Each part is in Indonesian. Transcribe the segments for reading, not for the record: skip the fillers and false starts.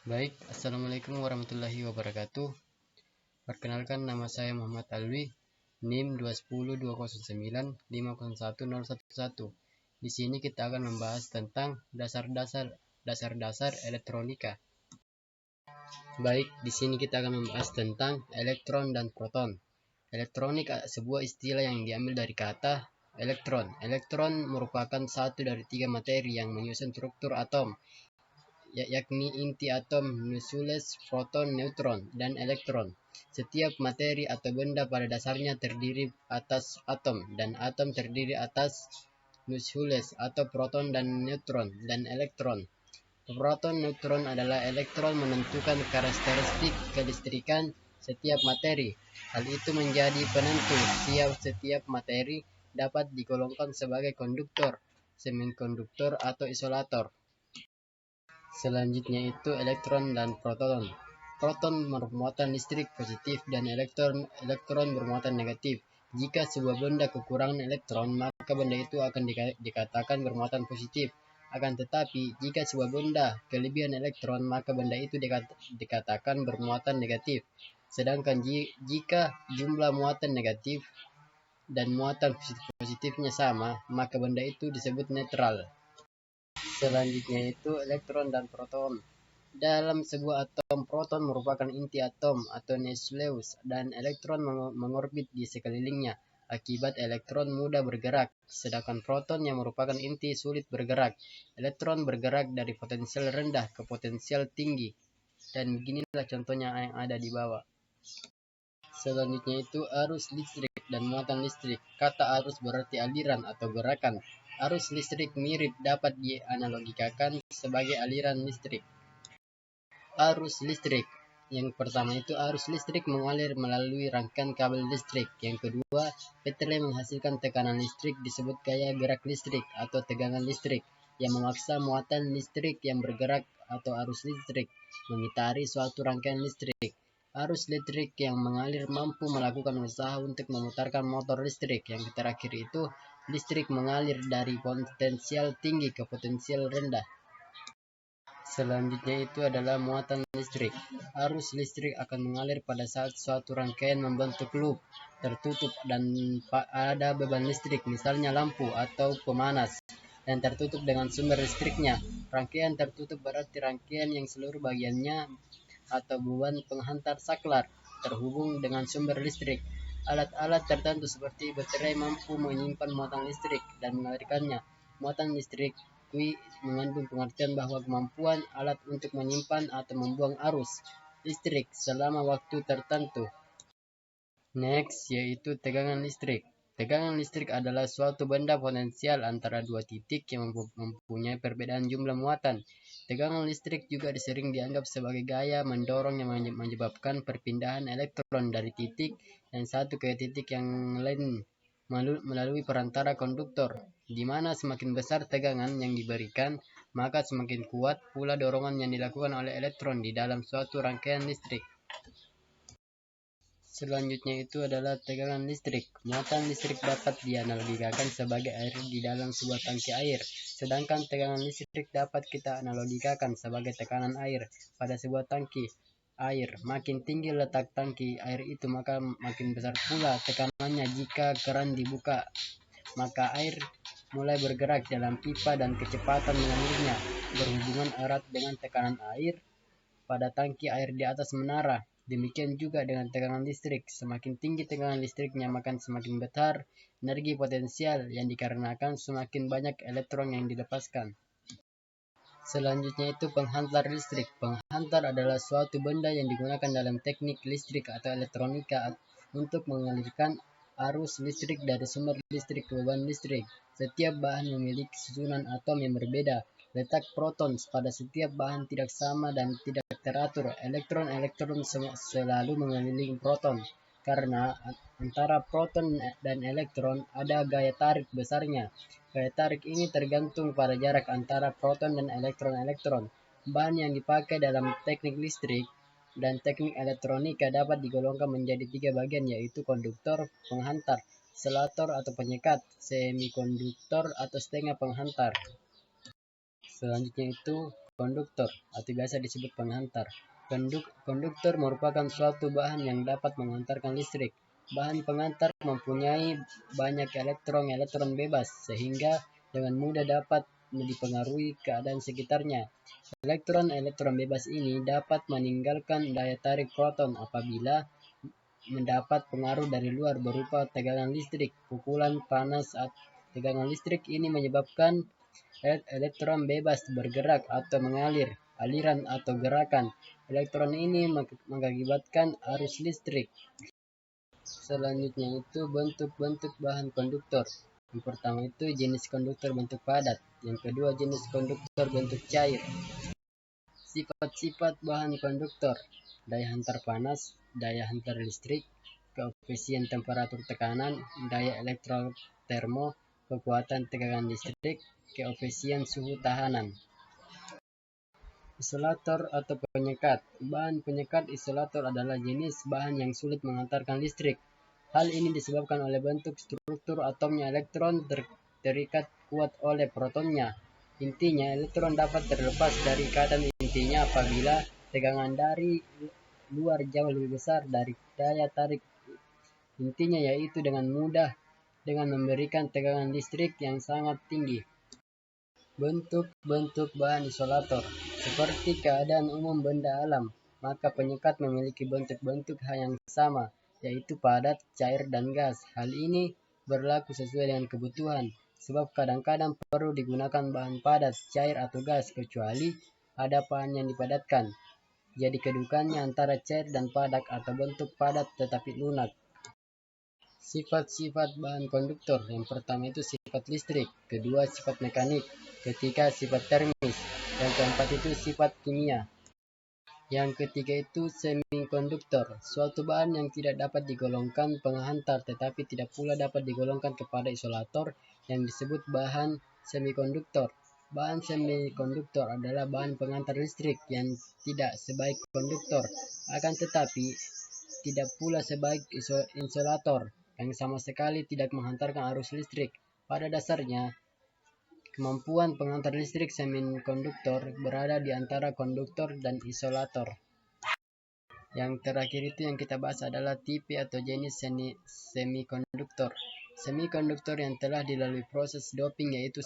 Baik, Assalamualaikum warahmatullahi wabarakatuh. Perkenalkan, nama saya Muhammad Alwi, NIM 21020950111. Di sini kita akan membahas tentang dasar-dasar elektronika. Baik, di sini kita akan membahas tentang elektron dan proton. Elektronik sebuah istilah yang diambil dari kata elektron. Elektron merupakan satu dari tiga materi yang menyusun struktur atom, yakni inti atom, nukleus, proton, neutron, dan elektron. Setiap materi atau benda pada dasarnya terdiri atas atom, dan atom terdiri atas nukleus atau proton dan neutron dan elektron. Proton neutron adalah elektron menentukan karakteristik kelistrikan setiap materi. Hal itu menjadi penentu setiap materi dapat digolongkan sebagai konduktor, semikonduktor, atau isolator. Selanjutnya itu elektron dan proton. Proton bermuatan listrik positif dan elektron bermuatan negatif. Jika sebuah benda kekurangan elektron, maka benda itu akan dikatakan bermuatan positif. Akan tetapi, jika sebuah benda kelebihan elektron, maka benda itu dikatakan bermuatan negatif. Sedangkan jika jumlah muatan negatif dan muatan positifnya sama, maka benda itu disebut netral. Selanjutnya itu elektron dan proton. Dalam sebuah atom, proton merupakan inti atom atau nukleus, dan elektron mengorbit di sekelilingnya. Akibat elektron mudah bergerak, sedangkan proton yang merupakan inti sulit bergerak. Elektron bergerak dari potensial rendah ke potensial tinggi, dan beginilah contohnya yang ada di bawah. Selanjutnya itu arus listrik dan muatan listrik. Kata arus berarti aliran atau gerakan. Arus listrik mirip dapat dianalogikan sebagai aliran listrik. Arus listrik. Yang pertama itu arus listrik mengalir melalui rangkaian kabel listrik. Yang kedua, baterai menghasilkan tekanan listrik disebut gaya gerak listrik atau tegangan listrik yang memaksa muatan listrik yang bergerak atau arus listrik mengitari suatu rangkaian listrik. Arus listrik yang mengalir mampu melakukan usaha untuk memutarkan motor listrik. Yang terakhir itu listrik mengalir dari potensial tinggi ke potensial rendah. Selanjutnya itu adalah muatan listrik. Arus listrik akan mengalir pada saat suatu rangkaian membentuk loop tertutup dan ada beban listrik, misalnya lampu atau pemanas, dan tertutup dengan sumber listriknya. Rangkaian tertutup berarti rangkaian yang seluruh bagiannya atau beban penghantar saklar terhubung dengan sumber listrik. Alat-alat tertentu seperti baterai mampu menyimpan muatan listrik dan mengalirkannya. Muatan listrik mengandung pengertian bahwa kemampuan alat untuk menyimpan atau membuang arus listrik selama waktu tertentu. Next, yaitu tegangan listrik. Tegangan listrik adalah suatu benda potensial antara dua titik yang mempunyai perbedaan jumlah muatan. Tegangan listrik juga sering dianggap sebagai gaya mendorong yang menyebabkan perpindahan elektron dari titik yang satu ke titik yang lain melalui perantara konduktor, di mana semakin besar tegangan yang diberikan, maka semakin kuat pula dorongan yang dilakukan oleh elektron di dalam suatu rangkaian listrik. Selanjutnya itu adalah tegangan listrik. Muatan listrik dapat dianalogikan sebagai air di dalam sebuah tangki air, sedangkan tegangan listrik dapat kita analogikan sebagai tekanan air pada sebuah tangki air. Makin tinggi letak tangki air itu, maka makin besar pula tekanannya. Jika keran dibuka, maka air mulai bergerak dalam pipa dan kecepatan mengalirnya berhubungan erat dengan tekanan air pada tangki air di atas menara. Demikian juga dengan tegangan listrik. Semakin tinggi tegangan listriknya, maka semakin besar energi potensial yang dikarenakan semakin banyak elektron yang dilepaskan. Selanjutnya itu penghantar listrik. Penghantar adalah suatu benda yang digunakan dalam teknik listrik atau elektronika untuk mengalirkan arus listrik dari sumber listrik ke beban listrik. Setiap bahan memiliki susunan atom yang berbeda. Letak proton pada setiap bahan tidak sama dan tidak teratur. Elektron-elektron selalu mengelilingi proton. Karena antara proton dan elektron ada gaya tarik besarnya. Gaya tarik ini tergantung pada jarak antara proton dan elektron-elektron. Bahan yang dipakai dalam teknik listrik dan teknik elektronika dapat digolongkan menjadi tiga bagian, yaitu konduktor, penghantar, isolator atau penyekat, semikonduktor atau setengah penghantar. Selanjutnya itu semikonduktor atau biasa disebut penghantar. Konduktor merupakan suatu bahan yang dapat menghantarkan listrik. Bahan penghantar mempunyai banyak elektron bebas sehingga dengan mudah dapat dipengaruhi keadaan sekitarnya. Elektron bebas ini dapat meninggalkan daya tarik proton apabila mendapat pengaruh dari luar berupa tegangan listrik, pukulan panas. Tegangan listrik ini menyebabkan elektron bebas bergerak atau mengalir. Aliran atau gerakan elektron ini mengakibatkan arus listrik. Selanjutnya itu bentuk-bentuk bahan konduktor. Yang pertama itu jenis konduktor bentuk padat. Yang kedua jenis konduktor bentuk cair. Sifat-sifat bahan konduktor: daya hantar panas, daya hantar listrik, koefisien temperatur tekanan, daya elektrotermo, kekuatan tegangan listrik, koefisien suhu tahanan. Isolator atau penyekat. Bahan penyekat isolator adalah jenis bahan yang sulit menghantarkan listrik. Hal ini disebabkan oleh bentuk struktur atomnya. Elektron terikat kuat oleh protonnya. Intinya, elektron dapat terlepas dari keadaan intinya apabila tegangan dari luar jauh lebih besar dari daya tarik intinya, yaitu dengan memberikan tegangan listrik yang sangat tinggi. Bentuk-bentuk bahan isolator. Seperti keadaan umum benda alam, maka penyekat memiliki bentuk-bentuk yang sama, yaitu padat, cair, dan gas. Hal ini berlaku sesuai dengan kebutuhan, sebab kadang-kadang perlu digunakan bahan padat, cair, atau gas, kecuali ada bahan yang dipadatkan. Jadi kedudukannya antara cair dan padat atau bentuk padat tetapi lunak. Sifat-sifat bahan konduktor. Yang pertama itu sifat listrik, kedua sifat mekanik, ketiga sifat termis, yang keempat itu sifat kimia. Yang ketiga itu semikonduktor, suatu bahan yang tidak dapat digolongkan penghantar tetapi tidak pula dapat digolongkan kepada isolator yang disebut bahan semikonduktor. Bahan semikonduktor adalah bahan penghantar listrik yang tidak sebaik konduktor, akan tetapi tidak pula sebaik isolator yang sama sekali tidak menghantarkan arus listrik. Pada dasarnya, kemampuan penghantar listrik semikonduktor berada di antara konduktor dan isolator. Yang terakhir itu yang kita bahas adalah tipe atau jenis semikonduktor. Semikonduktor yang telah dilalui proses doping yaitu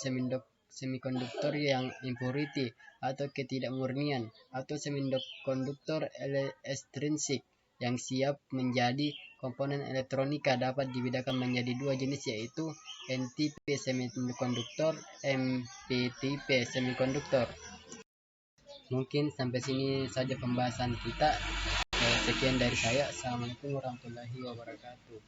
semikonduktor yang impurity atau ketidakmurnian, atau semikonduktor ekstrinsik yang siap menjadi komponen elektronika. Dapat dibedakan menjadi dua jenis, yaitu N-type semikonduktor, P-type semikonduktor. Mungkin sampai sini saja pembahasan kita. Sekian dari saya. Assalamualaikum warahmatullahi wabarakatuh.